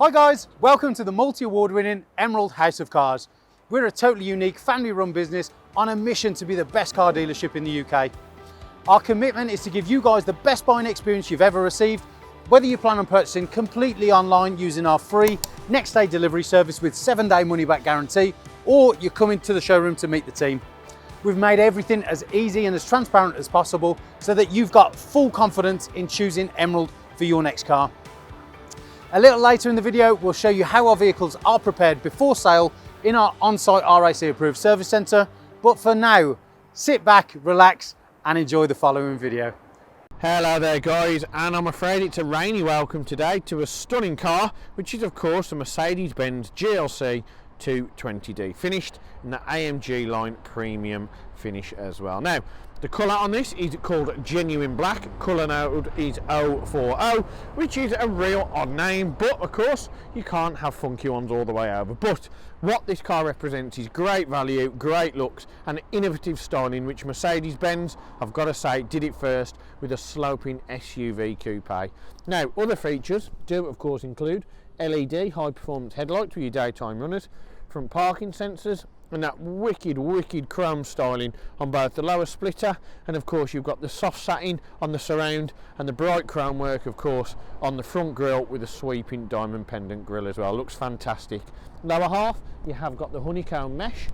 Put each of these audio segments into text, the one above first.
Hi guys, welcome to the multi-award winning Emerald House of Cars. We're a totally unique family run business on a mission to be the best car dealership in the UK. Our commitment is to give you guys the best buying experience you've ever received, whether you plan on purchasing completely online using our free next day delivery service with 7-day money back guarantee, or you're coming to the showroom to meet the team. We've made everything as easy and as transparent as possible so that you've got full confidence in choosing Emerald for your next car. A little later in the video, we'll show you how our vehicles are prepared before sale in our on-site RAC approved service centre. But for now, sit back, relax and enjoy the following video. Hello there guys, and I'm afraid it's a rainy welcome today to a stunning car, which is of course a Mercedes-Benz GLC 220D, finished in the AMG line premium finish as well. Now, the colour on this is called Genuine Black, colour code is 040, which is a real odd name, but of course you can't have funky ones all the way over. But what this car represents is great value, great looks and innovative styling, which Mercedes-Benz, I've got to say, did it first with a sloping SUV coupe. Now, other features do of course include LED high performance headlights with your daytime runners, front parking sensors, and that wicked chrome styling on both the lower splitter, and of course you've got the soft satin on the surround and the bright chrome work of course on the front grille with a sweeping diamond pendant grille as well. Looks fantastic. Lower half you have got the honeycomb mesh,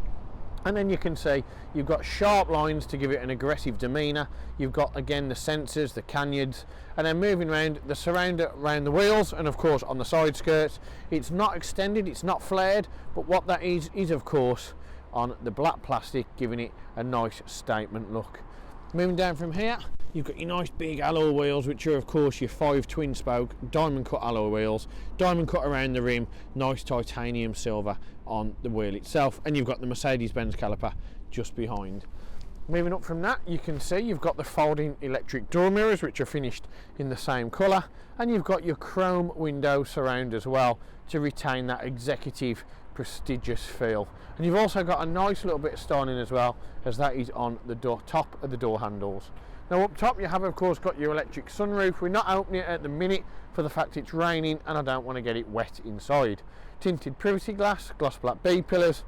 and then you can see you've got sharp lines to give it an aggressive demeanour. You've got again the sensors, the canyons, and then moving around the surround around the wheels and of course on the side skirts. It's not extended, it's not flared, but what that is of course on the black plastic, giving it a nice statement look. Moving down from here, you've got your nice big alloy wheels, which are of course your 5 twin spoke diamond cut alloy wheels, diamond cut around the rim, nice titanium silver on the wheel itself, and you've got the Mercedes-Benz caliper just behind. Moving up from that, you can see you've got the folding electric door mirrors, which are finished in the same colour, and you've got your chrome window surround as well to retain that executive prestigious feel. And you've also got a nice little bit of styling as well, as that is on the top of the door handles. Now up top you have of course got your electric sunroof. We're not opening it at the minute for the fact it's raining and I don't want to get it wet inside. Tinted privacy glass, gloss black B-pillars,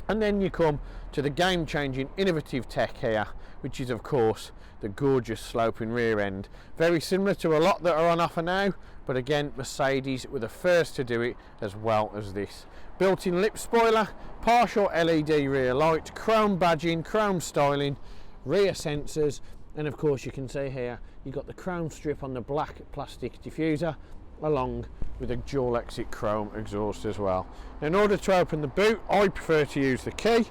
and then you come to the game-changing innovative tech here, which is of course the gorgeous sloping rear end. Very similar to a lot that are on offer now, but again Mercedes were the first to do it as well as this. Built-in lip spoiler, partial LED rear light, chrome badging, chrome styling, rear sensors, and of course you can see here you've got the chrome strip on the black plastic diffuser along with a dual exit chrome exhaust as well. Now, in order to open the boot, I prefer to use the key.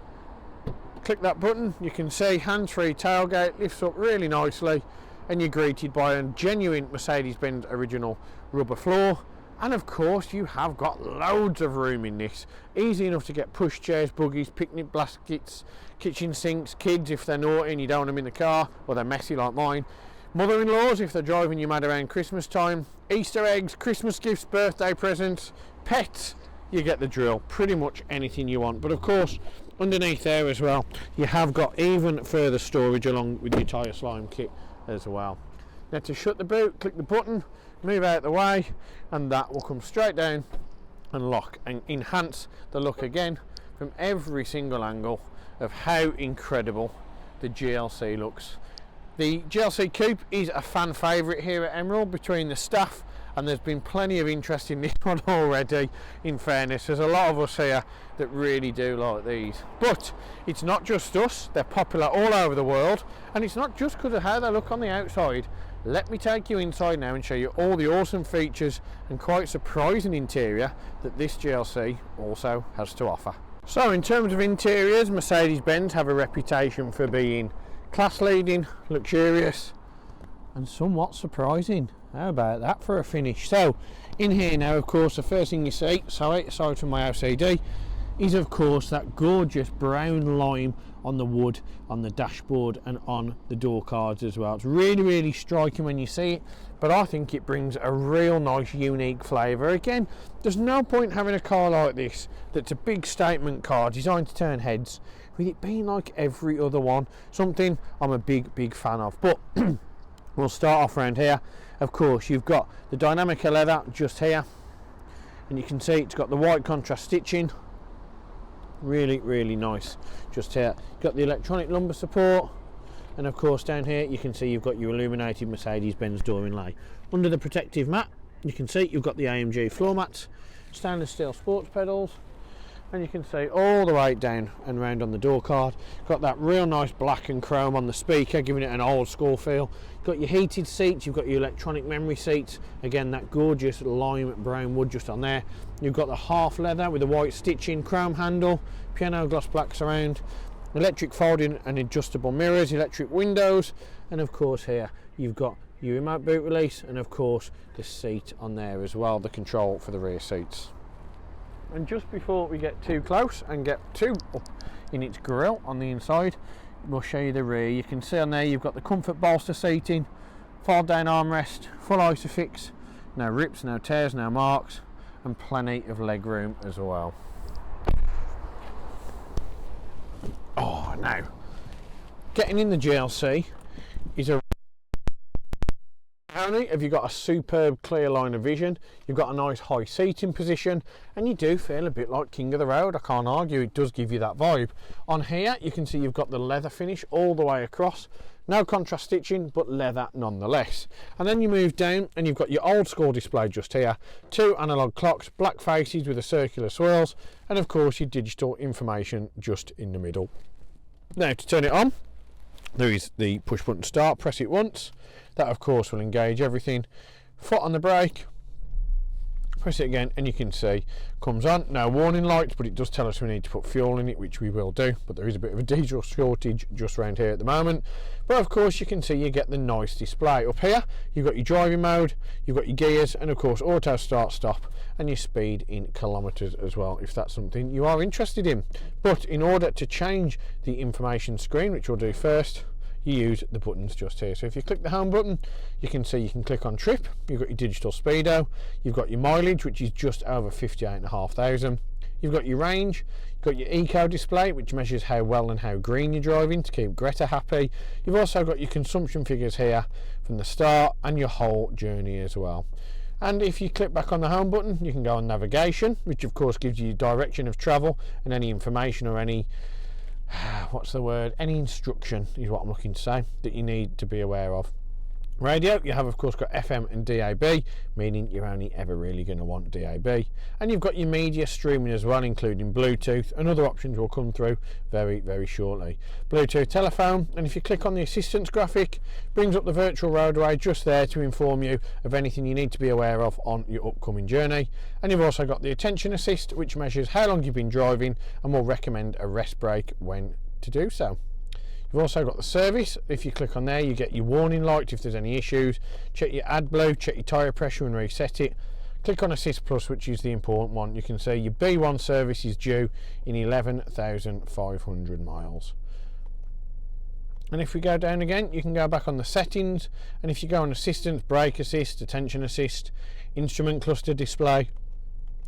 Click that button, you can see hands-free tailgate lifts up really nicely, and you're greeted by a genuine Mercedes-Benz original rubber floor. And of course you have got loads of room in this, easy enough to get push chairs, buggies, picnic baskets, kitchen sinks, kids if they're naughty and you don't want them in the car or they're messy like mine, mother-in-laws if they're driving you mad around Christmas time, Easter eggs, Christmas gifts, birthday presents, pets, you get the drill, pretty much anything you want. But of course underneath there as well you have got even further storage along with your tyre slime kit as well. Now to shut the boot, click the button, move out the way, and that will come straight down and lock and enhance the look again from every single angle of how incredible the GLC looks. The GLC Coupe is a fan favourite here at Emerald between the staff, and there's been plenty of interest in this one already. In fairness, there's a lot of us here that really do like these, but it's not just us, they're popular all over the world, and it's not just because of how they look on the outside. Let me take you inside now and show you all the awesome features and quite surprising interior that this GLC also has to offer. So in terms of interiors, Mercedes-Benz have a reputation for being class leading, luxurious and somewhat surprising. How about that for a finish? So in here now of course the first thing you see, aside from my OCD, is of course that gorgeous brown lime on the wood, on the dashboard and on the door cards as well. It's really striking when you see it, but I think it brings a real nice unique flavour. Again, there's no point having a car like this that's a big statement car designed to turn heads with it being like every other one, something I'm a big fan of. But we'll start off around here. Of course you've got the dynamic leather just here, and you can see it's got the white contrast stitching, really nice. Just here you've got the electronic lumbar support, and of course down here you can see you've got your illuminated Mercedes-Benz door inlay. Under the protective mat you can see you've got the AMG floor mats, stainless steel sports pedals, and you can see all the way down and round on the door card. Got that real nice black and chrome on the speaker, giving it an old school feel. You've got your heated seats, you've got your electronic memory seats, again that gorgeous lime brown wood just on there. You've got the half leather with the white stitching, chrome handle, piano gloss black surround, electric folding and adjustable mirrors, electric windows, and of course here you've got your remote boot release, and of course the seat on there as well, the control for the rear seats. And just before we get too close and get too up in its grille on the inside, we'll show you the rear. You can see on there you've got the comfort bolster seating, fold down armrest, full isofix, no rips, no tears, no marks, and plenty of leg room as well. Oh, now getting in the GLC is a not only have you got a superb clear line of vision, you've got a nice high seating position, and you do feel a bit like king of the road. I can't argue, it does give you that vibe. On here you can see you've got the leather finish all the way across, no contrast stitching but leather nonetheless. And then you move down and you've got your old school display just here, 2 analog clocks, black faces with the circular swirls, and of course your digital information just in the middle. Now to turn it on, there is the push button start. Press it once, that of course will engage everything. Foot on the brake, press it again, and you can see comes on. No warning lights, but it does tell us we need to put fuel in it, which we will do, but there is a bit of a diesel shortage just around here at the moment. But of course you can see you get the nice display. Up here you've got your driving mode, you've got your gears, and of course auto start stop, and your speed in kilometers as well, if that's something you are interested in. But in order to change the information screen, which we'll do first, you use the buttons just here. So if you click the home button, you can see you can click on trip, you've got your digital speedo, you've got your mileage, which is just over 58,500. You've got your range, you've got your eco display, which measures how well and how green you're driving to keep Greta happy. You've also got your consumption figures here from the start and your whole journey as well. And if you click back on the home button, you can go on navigation, which of course gives you direction of travel and any information or any any instruction is what I'm looking to say that you need to be aware of. Radio, you have of course got FM and DAB, meaning you're only ever really going to want DAB. And you've got your media streaming as well, including Bluetooth, and other options will come through very shortly. Bluetooth telephone, and if you click on the assistance graphic, brings up the virtual roadway just there to inform you of anything you need to be aware of on your upcoming journey. And you've also got the attention assist, which measures how long you've been driving and will recommend a rest break when to do so. You've also got the service. If you click on there, you get your warning light if there's any issues. Check your AdBlue, check your tyre pressure and reset it. Click on Assist Plus, which is the important one. You can see your B1 service is due in 11,500 miles. And if we go down again, you can go back on the settings, and if you go on assistance, brake assist, attention assist, instrument cluster display,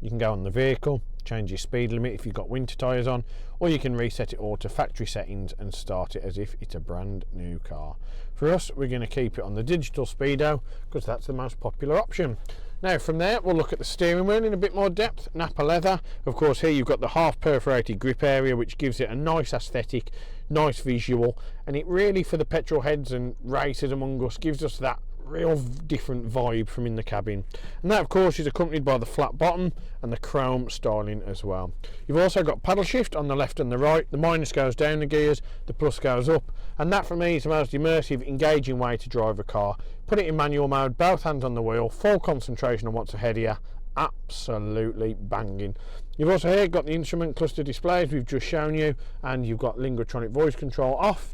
you can go on the vehicle, change your speed limit if you've got winter tyres on, or you can reset it all to factory settings and start it as if it's a brand new car. For us, we're going to keep it on the digital speedo because that's the most popular option. Now from there we'll look at the steering wheel in a bit more depth. Nappa leather, of course here you've got the half perforated grip area, which gives it a nice aesthetic, nice visual, and it really, for the petrol heads and racers among us, gives us that real different vibe from in the cabin. And that of course is accompanied by the flat bottom and the chrome styling as well. You've also got paddle shift on the left and the right. The minus goes down the gears, the plus goes up, and that for me is the most immersive, engaging way to drive a car. Put it in manual mode, both hands on the wheel, full concentration on what's ahead of you, absolutely banging. You've also here got the instrument cluster displays we've just shown you, and you've got Linguatronic voice control off.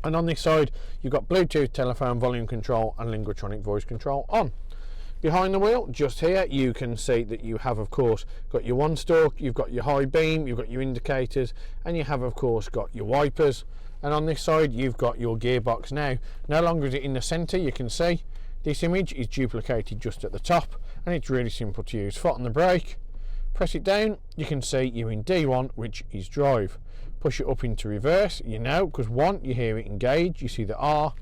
And on this side you've got Bluetooth telephone volume control and Linguatronic voice control on. Behind the wheel just here you can see that you have of course got your one stalk, you've got your high beam, you've got your indicators, and you have of course got your wipers. And on this side you've got your gearbox. Now no longer is it in the center, you can see this image is duplicated just at the top, and it's really simple to use. Foot on the brake, press it down, you can see you're in D1, which is drive. Push it up into reverse, you know, because 1, you hear it engage, you see the R,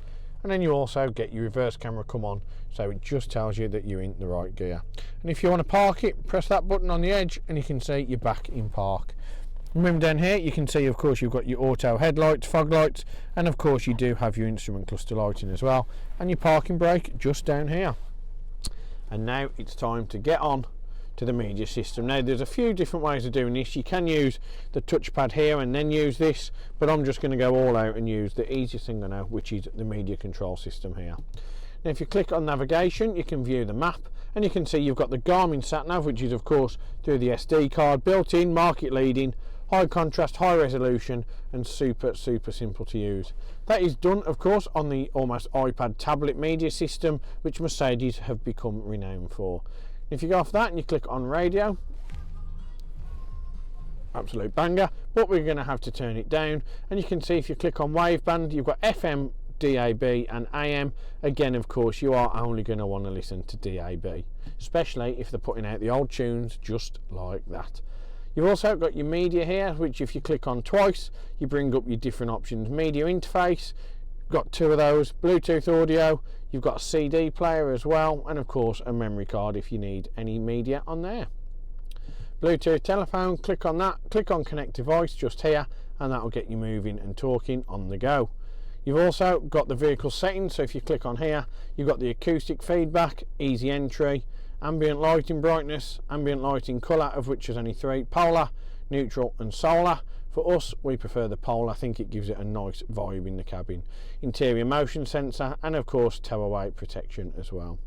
and then you also get your reverse camera come on, so it just tells you that you're in the right gear. And if you want to park it, press that button on the edge and you can see you're back in park. Remember down here you can see of course you've got your auto headlights, fog lights, and of course you do have your instrument cluster lighting as well, and your parking brake just down here. And now it's time to get on to the media system. Now there's a few different ways of doing this. You can use the touchpad here and then use this, but I'm just going to go all out and use the easiest thing I know, which is the media control system here. Now if you click on navigation, you can view the map, and you can see you've got the Garmin sat nav, which is of course through the SD card, built in, market leading, high contrast, high resolution, and super simple to use. That is done of course on the almost iPad tablet media system, which Mercedes have become renowned for. If you go off that and you click on radio, absolute banger, but we're going to have to turn it down, and you can see if you click on waveband you've got FM, DAB and AM. Again of course you are only going to want to listen to DAB, especially if they're putting out the old tunes just like that. You've also got your media here, which if you click on twice you bring up your different options. Media interface, got two of those, Bluetooth audio, you've got a CD player as well, and of course a memory card if you need any media on there. Bluetooth telephone, click on that, click on connect device just here, and that will get you moving and talking on the go. You've also got the vehicle settings, so if you click on here you've got the acoustic feedback, easy entry, ambient lighting brightness, ambient lighting colour, of which there's only 3, polar, neutral and solar. For us, we prefer the polar. I think it gives it a nice vibe in the cabin. Interior motion sensor, and of course tow weight protection as well.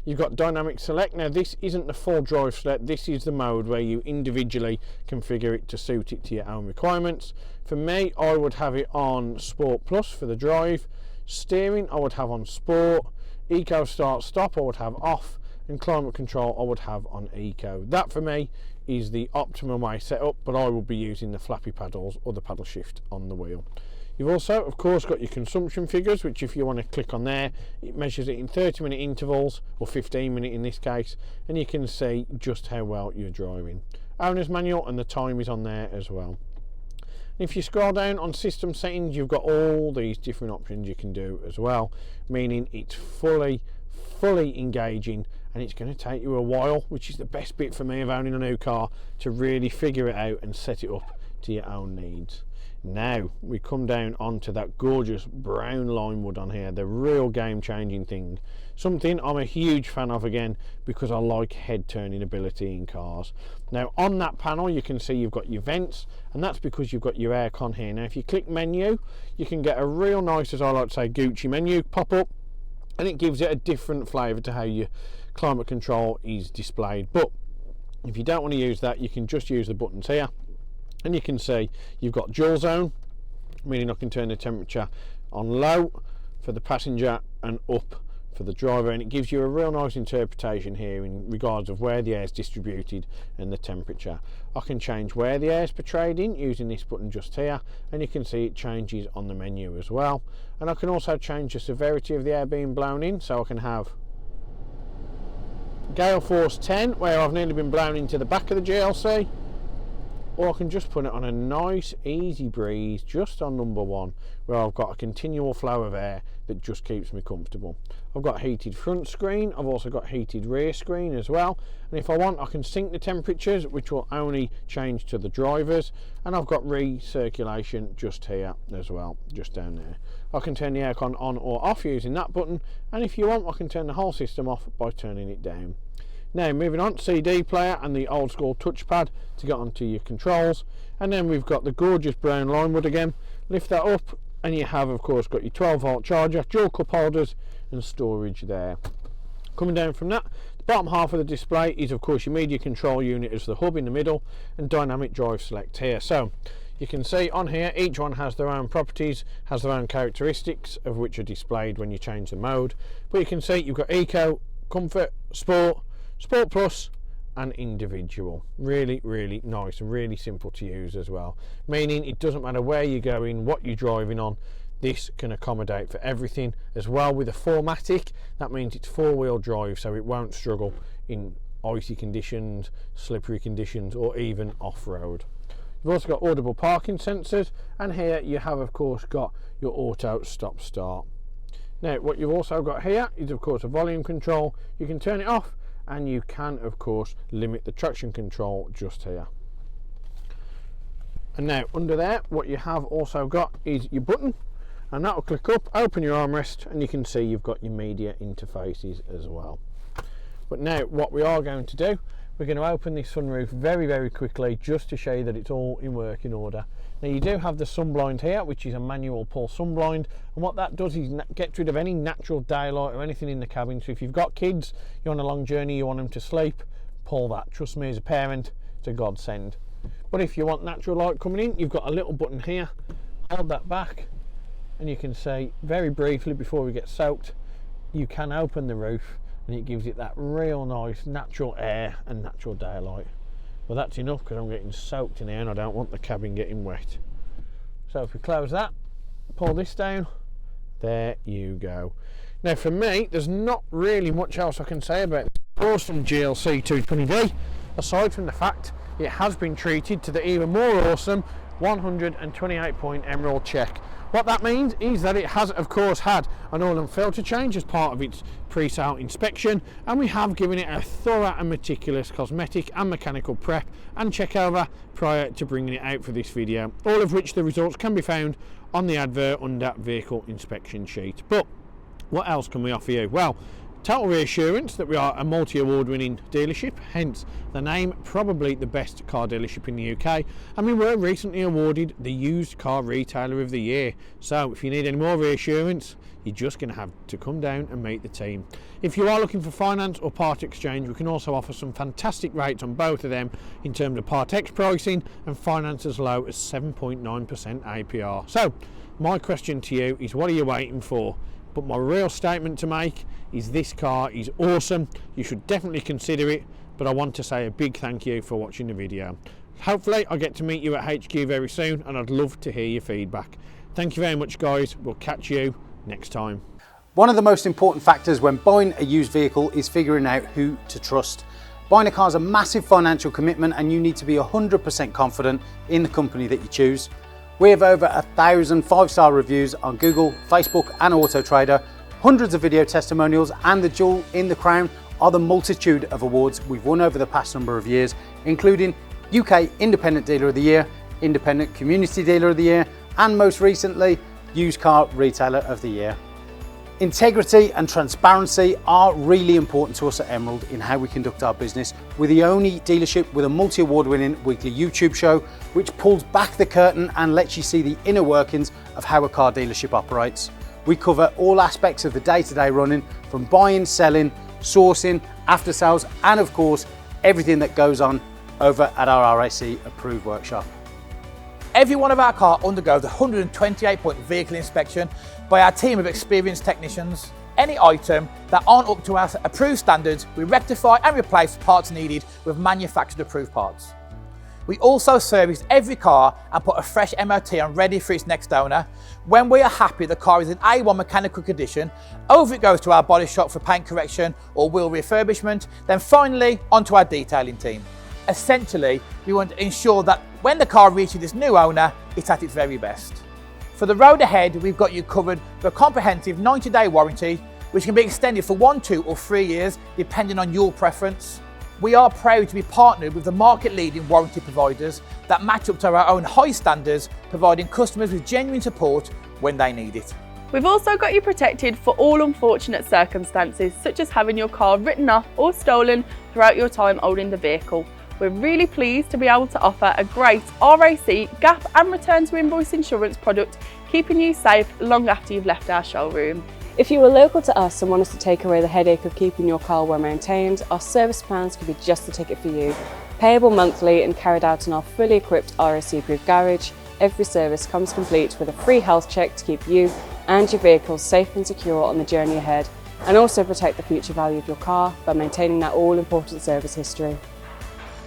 You've got dynamic select. Now this isn't the full drive select, this is the mode where you individually configure it to suit it to your own requirements. For me, I would have it on Sport Plus for the drive. Steering I would have on Sport. Eco start stop I would have off, and climate control I would have on Eco. That for me is the optimum way set up, but I will be using the flappy paddles or the paddle shift on the wheel. You've also of course got your consumption figures, which if you want to click on there it measures it in 30-minute intervals, or 15-minute in this case, and you can see just how well you're driving. Owner's manual, and the time is on there as well. If you scroll down on system settings you've got all these different options you can do as well, meaning it's fully engaging, and it's going to take you a while, which is the best bit for me of owning a new car, to really figure it out and set it up to your own needs. Now we come down onto that gorgeous brown lime wood on here, the real game changing thing, something I'm a huge fan of again because I like head turning ability in cars. Now on that panel you can see you've got your vents, and that's because you've got your aircon here. Now if you click menu you can get a real nice, as I like to say, Gucci menu pop up, and it gives it a different flavour to how your climate control is displayed. But if you don't want to use that, you can just use the buttons here, and you can see you've got dual zone, meaning I can turn the temperature on low for the passenger and up for the driver, and it gives you a real nice interpretation here in regards of where the air is distributed and the temperature. I can change where the air is portrayed in using this button just here, and you can see it changes on the menu as well. And I can also change the severity of the air being blown in, so I can have gale force 10 where I've nearly been blown into the back of the GLC, or I can just put it on a nice easy breeze just on number 1 where I've got a continual flow of air that just keeps me comfortable. I've got heated front screen, I've also got heated rear screen as well, and if I want I can sync the temperatures, which will only change to the drivers, and I've got recirculation just here as well, just down there. I can turn the aircon on or off using that button, and if you want I can turn the whole system off by turning it down. Now moving on, CD player and the old school touchpad to get onto your controls, and then we've got the gorgeous brown lime wood again. Lift that up and you have of course got your 12-volt charger, dual cup holders and storage there. Coming down from that, the bottom half of the display is of course your media control unit as the hub in the middle, and dynamic drive select here. So you can see on here each one has their own properties, has their own characteristics, of which are displayed when you change the mode. But you can see you've got Eco, Comfort, Sport, Sport Plus and Individual. Really nice and really simple to use as well, meaning it doesn't matter where you're going, what you're driving on, this can accommodate for everything. As well with a 4Matic, that means it's 4-wheel drive, so it won't struggle in icy conditions, slippery conditions or even off-road. You've also got audible parking sensors, and here you have of course got your auto stop start. Now what you've also got here is of course a volume control. You can turn it off, and you can of course limit the traction control just here. And now under there what you have also got is your button, and that will click up, open your armrest, and you can see you've got your media interfaces as well. But now what we are going to do, we're going to open this sunroof very quickly just to show you that it's all in working order. Now you do have the sun blind here, which is a manual pull sun blind, and what that does is gets rid of any natural daylight or anything in the cabin. So if you've got kids, you're on a long journey, you want them to sleep, pull that. Trust me, as a parent, it's a godsend. But if you want natural light coming in, you've got a little button here, hold that back, and you can see very briefly before we get soaked, you can open the roof, and it gives it that real nice natural air and natural daylight. Well, that's enough because I'm getting soaked in here and I don't want the cabin getting wet. So if we close that, pull this down, there you go. Now for me, there's not really much else I can say about this awesome GLC 220D, aside from the fact it has been treated to the even more awesome 128-point Emerald check. What that means is that it has of course had an oil and filter change as part of its pre-sale inspection, and we have given it a thorough and meticulous cosmetic and mechanical prep and check over prior to bringing it out for this video, all of which the results can be found on the advert under vehicle inspection sheet. But what else can we offer you? Well, total reassurance that we are a multi-award winning dealership, hence the name, probably the best car dealership in the UK, and we were recently awarded the Used Car Retailer of the Year. So if you need any more reassurance, you're just going to have to come down and meet the team. If you are looking for finance or part exchange, we can also offer some fantastic rates on both of them in terms of part X pricing and finance as low as 7.9% APR. So my question to you is, what are you waiting for? But my real statement to make is this car is awesome. You should definitely consider it, but I want to say a big thank you for watching the video. Hopefully I get to meet you at HQ very soon, and I'd love to hear your feedback. Thank you very much guys, we'll catch you next time. One of the most important factors when buying a used vehicle is figuring out who to trust. Buying a car is a massive financial commitment, and you need to be 100% confident in the company that you choose. We have over 1,000 5-star reviews on Google, Facebook and Auto Trader, hundreds of video testimonials, and the jewel in the crown are the multitude of awards we've won over the past number of years, including UK Independent Dealer of the Year, Independent Community Dealer of the Year, and most recently, Used Car Retailer of the Year. Integrity and transparency are really important to us at Emerald in how we conduct our business. We're the only dealership with a multi-award winning weekly YouTube show which pulls back the curtain and lets you see the inner workings of how a car dealership operates. We cover all aspects of the day-to-day running, from buying, selling, sourcing, after sales, and of course everything that goes on over at our RAC approved workshop. Every one of our cars undergoes a 128-point vehicle inspection by our team of experienced technicians. Any item that aren't up to our approved standards, we rectify and replace parts needed with manufactured approved parts. We also service every car and put a fresh MOT on ready for its next owner. When we are happy the car is in A1 mechanical condition, over it goes to our body shop for paint correction or wheel refurbishment, then finally onto our detailing team. Essentially, we want to ensure that when the car reaches its new owner, it's at its very best. For the road ahead, we've got you covered for a comprehensive 90-day warranty, which can be extended for 1, 2 or 3 years, depending on your preference. We are proud to be partnered with the market-leading warranty providers that match up to our own high standards, providing customers with genuine support when they need it. We've also got you protected for all unfortunate circumstances, such as having your car written off or stolen throughout your time owning the vehicle. We're really pleased to be able to offer a great RAC, gap and return to invoice insurance product, keeping you safe long after you've left our showroom. If you are local to us and want us to take away the headache of keeping your car well maintained, our service plans could be just the ticket for you. Payable monthly and carried out in our fully equipped RAC approved garage, every service comes complete with a free health check to keep you and your vehicle safe and secure on the journey ahead, and also protect the future value of your car by maintaining that all-important service history.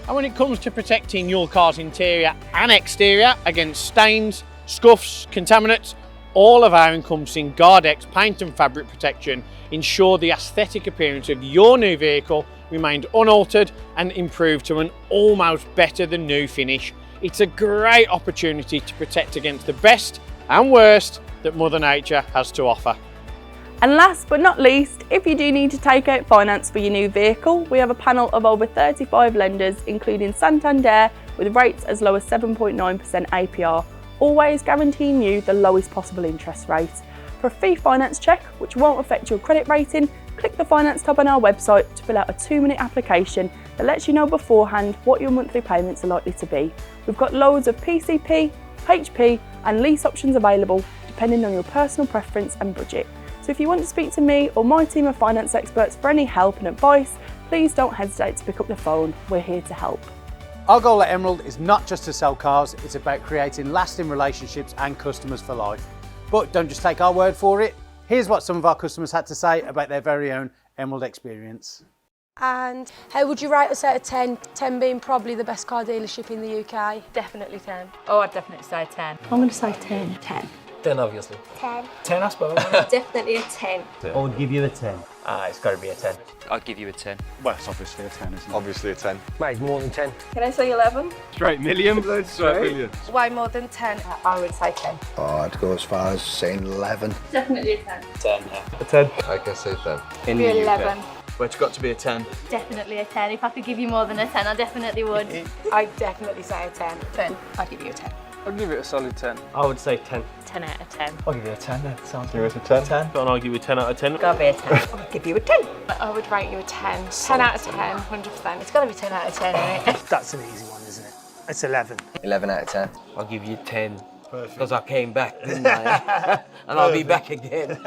And when it comes to protecting your car's interior and exterior against stains, scuffs, contaminants, all of our encompassing Guard-X paint and fabric protection ensure the aesthetic appearance of your new vehicle remained unaltered and improved to an almost better than new finish. It's a great opportunity to protect against the best and worst that Mother Nature has to offer. And last but not least, if you do need to take out finance for your new vehicle, we have a panel of over 35 lenders, including Santander, with rates as low as 7.9% APR, always guaranteeing you the lowest possible interest rate. For a free finance check, which won't affect your credit rating, click the finance tab on our website to fill out a 2-minute application that lets you know beforehand what your monthly payments are likely to be. We've got loads of PCP, HP and lease options available, depending on your personal preference and budget. So if you want to speak to me or my team of finance experts for any help and advice, please don't hesitate to pick up the phone. We're here to help. Our goal at Emerald is not just to sell cars, it's about creating lasting relationships and customers for life. But don't just take our word for it. Here's what some of our customers had to say about their very own Emerald experience. And how would you rate us out of 10? 10 being probably the best car dealership in the UK. Definitely 10. Oh, I'd definitely say 10. I'm going to say 10. 10. 10, obviously. 10. 10, I suppose. Definitely a 10. I would give you a 10. It's got to be a 10. I'd give you a 10. Well, it's obviously a 10, isn't it? Obviously a 10. Mate, more than 10. Can I say 11? Straight million. Straight million. Way more than 10. I would say 10. Oh, I'd go as far as saying 11. Definitely a 10. 10, yeah. A 10. I can say 10. In Be the 11. Well, it's got to be a 10. Definitely a 10. If I could give you more than a 10, I definitely would. I'd definitely say a 10. 10. I'd give you a 10. I'd give it a solid 10. I would say 10. 10 out of 10. I'll give you a 10 then. Sounds Give us a 10. 10. And I'll give you a 10 out of 10. Gotta be a 10. I'll give you a 10. I would rate you a 10. 10 out of 10, 100%. It's got to be 10 out of 10, isn't it? That's an easy one, isn't it? It's 11. 11 out of 10. I'll give you 10. Because I came back, didn't I? And I'll be back again.